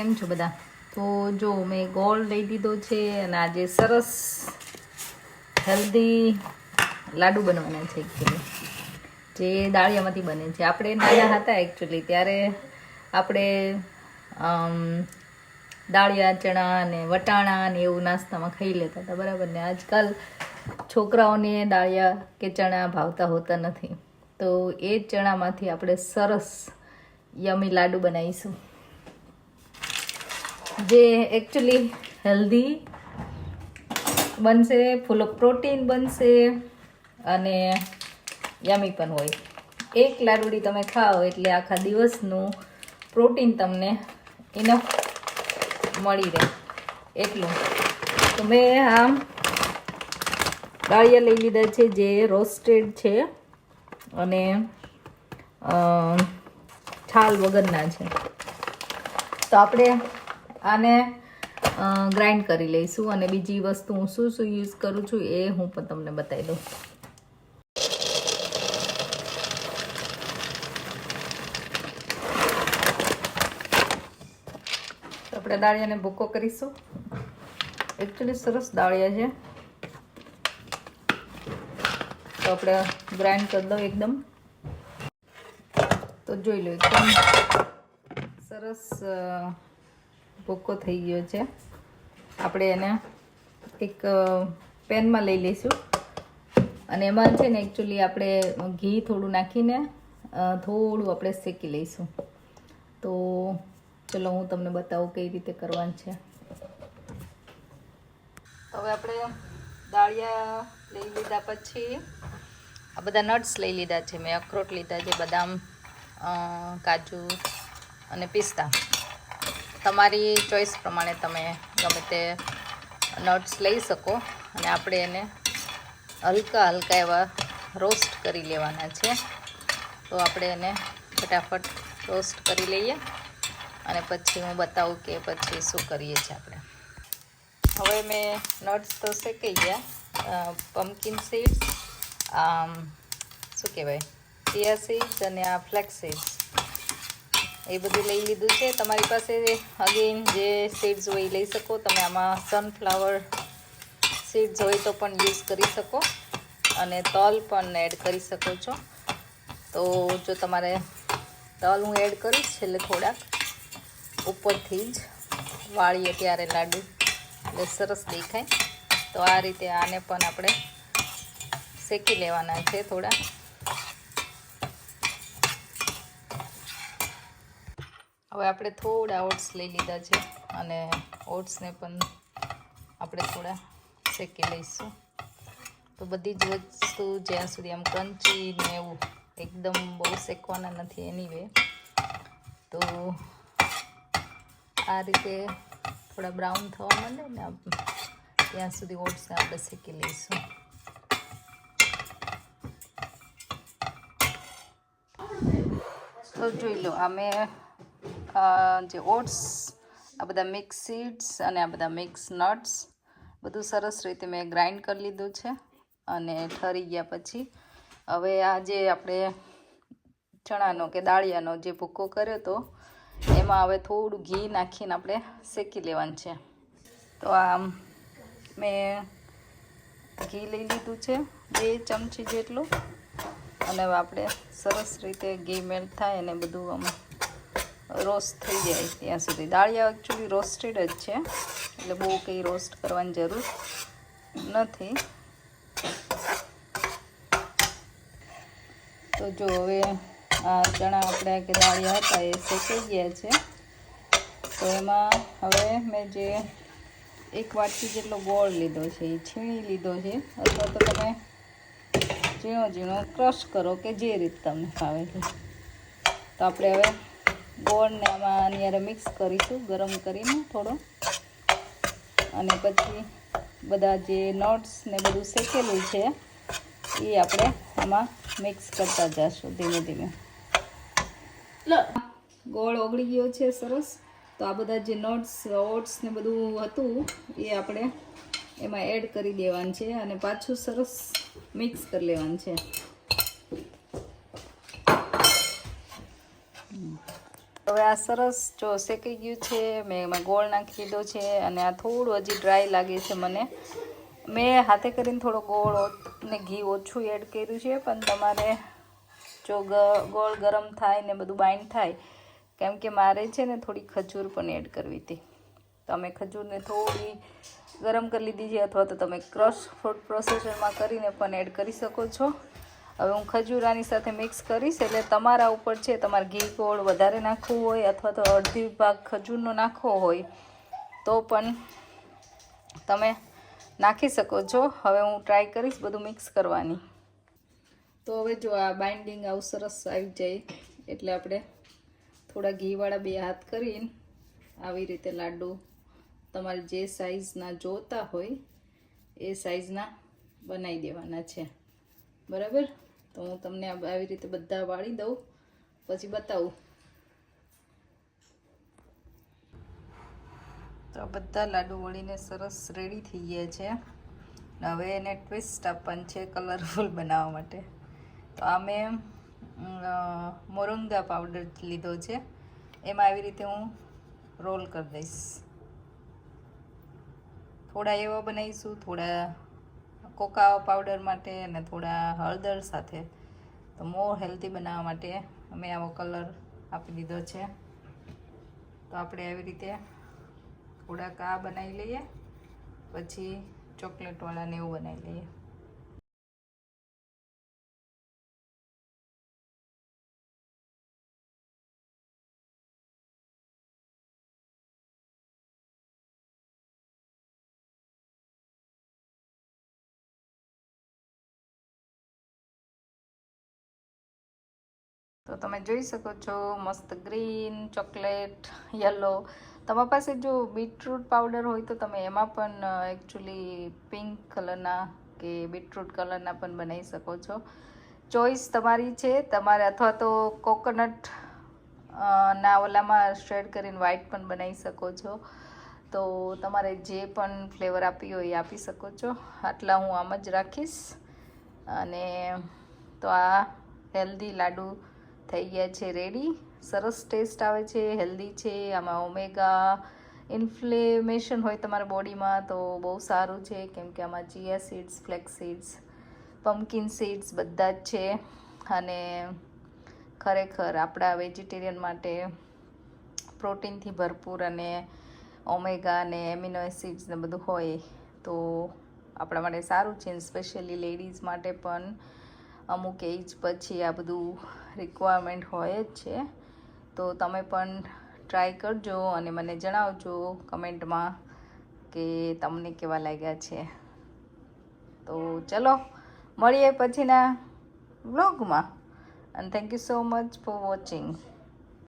કેમ છો બધા? તો જો મેં ગોળ લઈ લીધો છે અને આજે સરસ હેલ્ધી લાડુ બનવાના છે એકચ્યુઅલી, જે દાળિયામાંથી બને છે. આપણે નાના હતા એકચ્યુઅલી ત્યારે આપણે દાળિયા ચણા ને વટાણા ને એવું નાસ્તામાં ખાઈ લેતા હતા, બરાબર ને? આજકાલ છોકરાઓને દાળિયા કે ચણા ભાવતા હોતા નથી, તો એ ચણામાંથી આપણે સરસ યમી લાડુ બનાવીશું, જે એકચ્યુઅલી હેલ્ધી બનશે, ફૂલ ઓફ પ્રોટીન બનશે અને યમી પણ હોય. એક લાડુડી તમે ખાઓ એટલે આખા દિવસનું પ્રોટીન તમને ઇનફ મળી રહે એટલું. તો મેં આમ દાળિયા લઈ લીધા છે જે રોસ્ટેડ છે અને છાલ વગરના છે. તો આપણે આને ગ્રાઇન્ડ કરી લઈશું અને બીજી વસ્તુ હું શું શું યુઝ કરું છું એ હું પણ તમને બતાવી દઉં. તો આપણે દાળિયાને ભૂકો કરીશું. એકચ્યુઅલી સરસ દાળિયા છે, તો આપણે ગ્રાઇન્ડ કરી દઉં એકદમ. તો જોઈ લો, એકદમ સરસ ભૂકો થઈ ગયો છે. આપણે એને એક પેનમાં લઈ લઈશું અને એમાં છે ને એકચ્યુઅલી આપણે ઘી થોડું નાખીને થોડું આપણે શેકી લઈશું. તો ચલો હું તમને બતાવું કઈ રીતે કરવાનું છે. હવે આપણે દાળિયા લઈ લીધા પછી આ બધા નટ્સ લઈ લીધા છે. મેં અખરોટ લીધા છે, બદામ, કાજુ અને પિસ્તા. તમારી ચોઈસ પ્રમાણે તમે ગમે તે નટ્સ લઈ શકો. અને આપણે એને હલકા હલકા એવા રોસ્ટ કરી લેવાના છે. તો આપણે એને ફટાફટ રોસ્ટ કરી લઈએ અને પછી હું બતાવું કે પછી શું કરીએ છીએ આપણે. હવે મેં નટ્સ તો શેકાઈ ગયા. પમ્પકિન સીડ્સ, શું કહેવાય, ચિયા સીડ્સ અને આ ફ્લેક્સ સીડ્સ, એ બધું લઈ લીધું છે. તમારી પાસે અગેન જે સીડ્સ હોય લઈ શકો. તમે આમાં સનફ્લાવર સીડ્સ હોય તો પણ યુઝ કરી શકો અને તલ પણ એડ કરી શકો છો. તો જો તમારે તલ હું એડ કરીશ એટલે થોડાક ઉપરથી જ વાળીએ ત્યારે લાડુ એટલે સરસ દેખાય. તો આ રીતે આને પણ આપણે શેકી લેવાના છે થોડા. હવે આપણે થોડા ઓટ્સ લઈ લીધા છે અને ઓટ્સને પણ આપણે થોડા શેકી લઈશું. તો બધી જ વસ્તુ જ્યાં સુધી આમ ક્રન્ચી ને એવું એકદમ બહુ શેકવાના નથી એની વે. તો આ રીતે થોડા બ્રાઉન થવા માંડે ને ત્યાં સુધી ઓટ્સને આપણે શેકી લઈશું. તો જોઈ લો, આ મેં જે ઓટ્સ, આ બધા મિક્સ સીડ્સ અને આ બધા મિક્સ નટ્સ બધું સરસ રીતે મેં ગ્રાઇન્ડ કરી લીધું છે અને ઠરી ગયા પછી હવે આ જે આપણે ચણાનો કે દાળિયાનો જે ભૂકો કર્યો હતો એમાં હવે થોડું ઘી નાખીને આપણે શેકી લેવાનું છે. તો આ મેં ઘી લઈ લીધું છે 2 ચમચી જેટલું અને હવે આપણે સરસ રીતે ઘી મેલ્ટ થાય અને બધું આમ રોસ્ટ થઈ જાય ત્યાં સુધી. દાળિયા એકચ્યુઅલી રોસ્ટેડ જ છે એટલે બહુ કંઈ રોસ્ટ કરવાની જરૂર નથી. તો જો હવે આ ચણા આપણે કે દાળિયા હતા એ શેકાઈ ગયા છે. તો એમાં હવે મેં જે 1 વાટકી જેટલો ગોળ લીધો છે એ છીણી લીધો છે, અથવા તો તમે ઝીણો ઝીણો ક્રશ કરો કે જે રીતે તમને ફાવે છે. તો આપણે હવે ગોળને આમાં આની હારે મિક્સ કરીશું ગરમ કરીને થોડો, અને પછી બધા જે નટ્સ ને બધું શેકેલું છે એ આપણે આમાં મિક્સ કરતા જઈશું ધીમે ધીમે. ગોળ ઓગળી ગયો છે સરસ. તો આ બધા જે નટ્સ, ઓટ્સ ને બધું હતું એ આપણે એમાં એડ કરી દેવાનું છે અને પાછું સરસ મિક્સ કરી લેવાનું છે. તો હવે આ સરસ જો શેકાઈ ગયું છે, મેં એમાં ગોળ નાખી દીધો છે અને આ થોડું હજી ડ્રાય લાગે છે મને. મેં હાથે કરીને થોડો ગોળ ને ઘી ઓછું એડ કર્યું છે, પણ તમારે જો ગોળ ગરમ થાય ને બધું બાઇન્ડ થાય, કેમ કે મારે છે ને થોડી ખજૂર પણ એડ કરવી હતી. તમે ખજૂરને થોડી ગરમ કરી લીધી છે, અથવા તો તમે ક્રશ ફૂડ પ્રોસેસરમાં કરીને પણ એડ કરી શકો છો. હવે હું ખજૂર આની સાથે મિક્સ કરીશ, એટલે તમારા ઉપર છે, તમારે ઘી ગોળ વધારે નાખવું હોય અથવા તો અડધી ભાગ ખજૂરનો નાખવો હોય તો પણ તમે નાખી શકો છો. હવે હું ટ્રાય કરીશ બધું મિક્સ કરવાની. તો હવે જો આ બાઇન્ડિંગ આવું સરસ આવી જાય એટલે આપણે થોડા ઘીવાળા બે હાથ કરીને આવી રીતે લાડુ તમારે જે સાઈઝના જોતા હોય એ સાઈઝના બનાવી દેવાના છે, બરાબર. તો હું તમને આવી રીતે બધા વાળી દઉં પછી બતાવું. તો બધા લાડુ વળીને સરસ રેડી થઈ ગયા છે. હવે એને ટ્વિસ્ટ આપવાનું છે કલરફુલ બનાવવા માટે. તો આ મેં મોરંગા પાવડર લીધો છે, એમાં આવી રીતે હું રોલ કરી દઈશ. થોડા એવા બનાવીશું, થોડા કોકાઓ પાવડર માટે અને થોડા હળદર સાથે. તો મોર હેલ્ધી બનાવવા માટે અમે આવો કલર આપી દીધો છે. તો આપણે આવી રીતે થોડાક આ બનાવી લઈએ, પછી ચોકલેટવાળાને એવું બનાવી લઈએ. તો તમે જોઈ શકો છો મસ્ત ગ્રીન, ચોકલેટ, યલો. તમારી પાસે જો બીટરૂટ પાવડર હોય તો તમે એમાં પણ એકચ્યુઅલી પિંક કલરના કે બીટરૂટ કલરના પણ બનાવી શકો છો. ચોઈસ તમારી છે. તમારે અથવા તો કોકોનટ ના ઓલામાં શેડ કરીને વ્હાઈટ પણ બનાવી શકો છો. તો તમારે જે પણ ફ્લેવર આપવી હોય એ આપી શકો છો. આટલા હું આમ જ રાખીશ. અને તો આ હેલ્ધી લાડુ થઈ ગયા છે રેડી. સરસ ટેસ્ટ આવે છે, હેલ્ધી છે. આમાં ઓમેગા ઇન્ફ્લેમેશન હોય તમારા બોડીમાં તો બહુ સારું છે, કેમ કે આમાં chia seeds, flax seeds, pumpkin seeds બધા જ છે. અને ખરેખર આપણા વેજીટેરિયન માટે પ્રોટીનથી ભરપૂર અને ઓમેગા અને એમિનો એસિડ્સ ને બધું હોય તો આપણા માટે સારું છે. સ્પેશિયલી લેડીઝ માટે પણ અમુક એજ પછી આ બધું રિક્વાયરમેન્ટ હોય જ છે. તો તમે પણ ટ્રાય કરજો અને મને જણાવજો કમેન્ટમાં કે તમને કેવા લાગ્યા છે. તો ચલો મળીએ પછીના વ્લોગમાં. And thank you so much for watching.